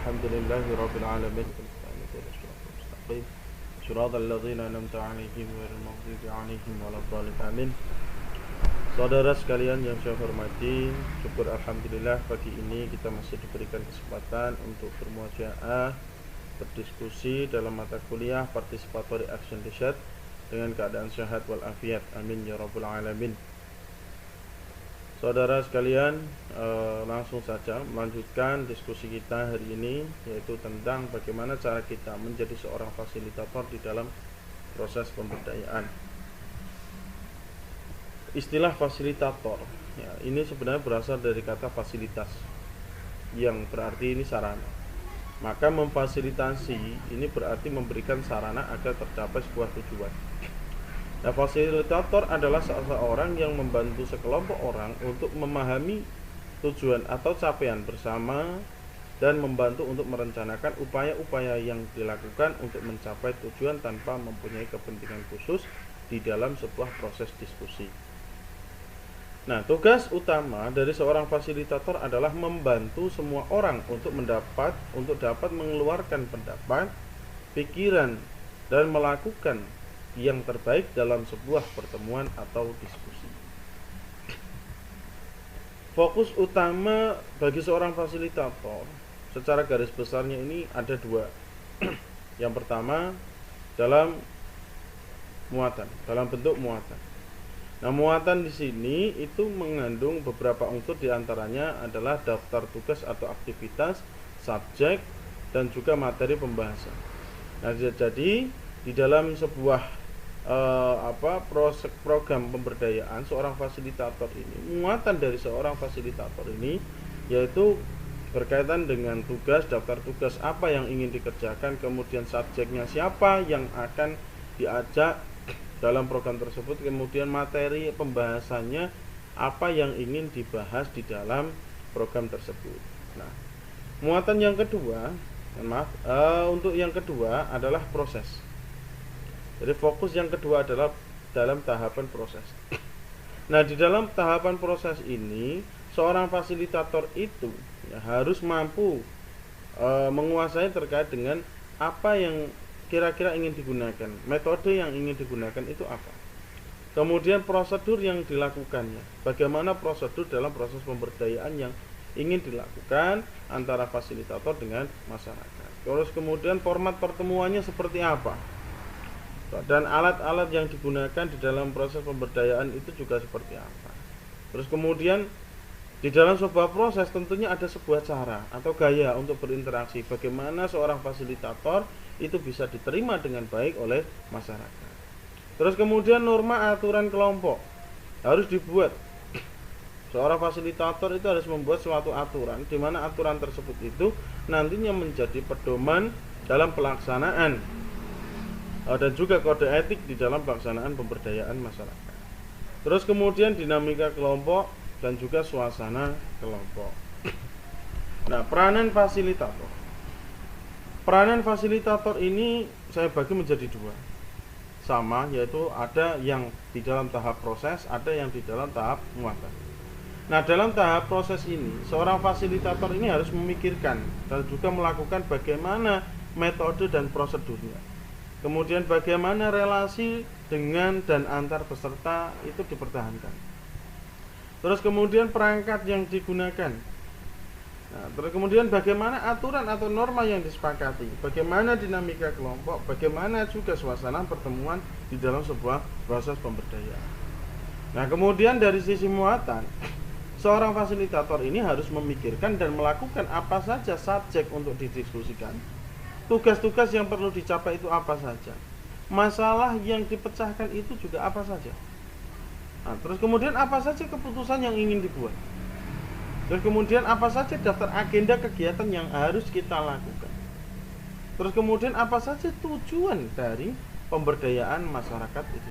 Alhamdulillahirabbil alamin. Shiratal ladzina an'amta 'alaihim ghairil maghdubi 'alaihim waladdallin. Amin. Saudara sekalian yang saya hormati, syukur alhamdulillah pagi ini kita masih diberikan kesempatan untuk bermuaja'ah, berdiskusi dalam mata kuliah Participatory Action Research dengan keadaan sehat walafiat. Amin ya rabbal alamin. Saudara sekalian, langsung saja melanjutkan diskusi kita hari ini, yaitu tentang bagaimana cara kita menjadi seorang fasilitator di dalam proses pemberdayaan. Istilah fasilitator ya, ini sebenarnya berasal dari kata fasilitas yang berarti ini sarana. Maka memfasilitasi ini berarti memberikan sarana agar tercapai sebuah tujuan. Nah, fasilitator adalah seseorang yang membantu sekelompok orang untuk memahami tujuan atau capaian bersama dan membantu untuk merencanakan upaya-upaya yang dilakukan untuk mencapai tujuan tanpa mempunyai kepentingan khusus di dalam sebuah proses diskusi. Nah, tugas utama dari seorang fasilitator adalah membantu semua orang untuk dapat mengeluarkan pendapat, pikiran, dan melakukan yang terbaik dalam sebuah pertemuan atau diskusi. Fokus utama bagi seorang fasilitator secara garis besarnya ini ada dua. Yang pertama dalam bentuk muatan. Nah, muatan di sini itu mengandung beberapa unsur, diantaranya adalah daftar tugas atau aktivitas, subjek, dan juga materi pembahasan. Nah, jadi di dalam sebuah program pemberdayaan, seorang fasilitator ini, muatan dari seorang fasilitator ini yaitu berkaitan dengan tugas, daftar tugas apa yang ingin dikerjakan, kemudian subjeknya siapa yang akan diajak dalam program tersebut, kemudian materi pembahasannya apa yang ingin dibahas di dalam program tersebut. Nah, muatan yang kedua, untuk yang kedua adalah proses. Jadi fokus yang kedua adalah dalam tahapan proses. Nah, di dalam tahapan proses ini, seorang fasilitator itu ya, harus mampu menguasai terkait dengan apa yang kira-kira ingin digunakan, metode yang ingin digunakan itu apa, kemudian prosedur yang dilakukannya, bagaimana prosedur dalam proses pemberdayaan yang ingin dilakukan antara fasilitator dengan masyarakat, terus kemudian format pertemuannya seperti apa, dan alat-alat yang digunakan di dalam proses pemberdayaan itu juga seperti apa. Terus kemudian di dalam sebuah proses tentunya ada sebuah cara atau gaya untuk berinteraksi, bagaimana seorang fasilitator itu bisa diterima dengan baik oleh masyarakat. Terus kemudian norma aturan kelompok harus dibuat. Seorang fasilitator itu harus membuat suatu aturan, di mana aturan tersebut itu nantinya menjadi pedoman dalam pelaksanaan dan juga kode etik di dalam pelaksanaan pemberdayaan masyarakat. Terus kemudian dinamika kelompok dan juga suasana kelompok. Nah, peranan fasilitator. Peranan fasilitator ini saya bagi menjadi dua. Sama, yaitu ada yang di dalam tahap proses, ada yang di dalam tahap muatan. Nah, dalam tahap proses ini, seorang fasilitator ini harus memikirkan dan juga melakukan bagaimana metode dan prosedurnya. Kemudian bagaimana relasi dengan dan antar peserta itu dipertahankan. Terus kemudian perangkat yang digunakan. Nah, terus kemudian bagaimana aturan atau norma yang disepakati, bagaimana dinamika kelompok, bagaimana juga suasana pertemuan di dalam sebuah proses pemberdayaan. Nah, kemudian dari sisi muatan, seorang fasilitator ini harus memikirkan dan melakukan apa saja subjek untuk didiskusikan, tugas-tugas yang perlu dicapai itu apa saja, masalah yang dipecahkan itu juga apa saja. Nah, terus kemudian apa saja keputusan yang ingin dibuat. Terus kemudian apa saja daftar agenda kegiatan yang harus kita lakukan. Terus kemudian apa saja tujuan dari pemberdayaan masyarakat itu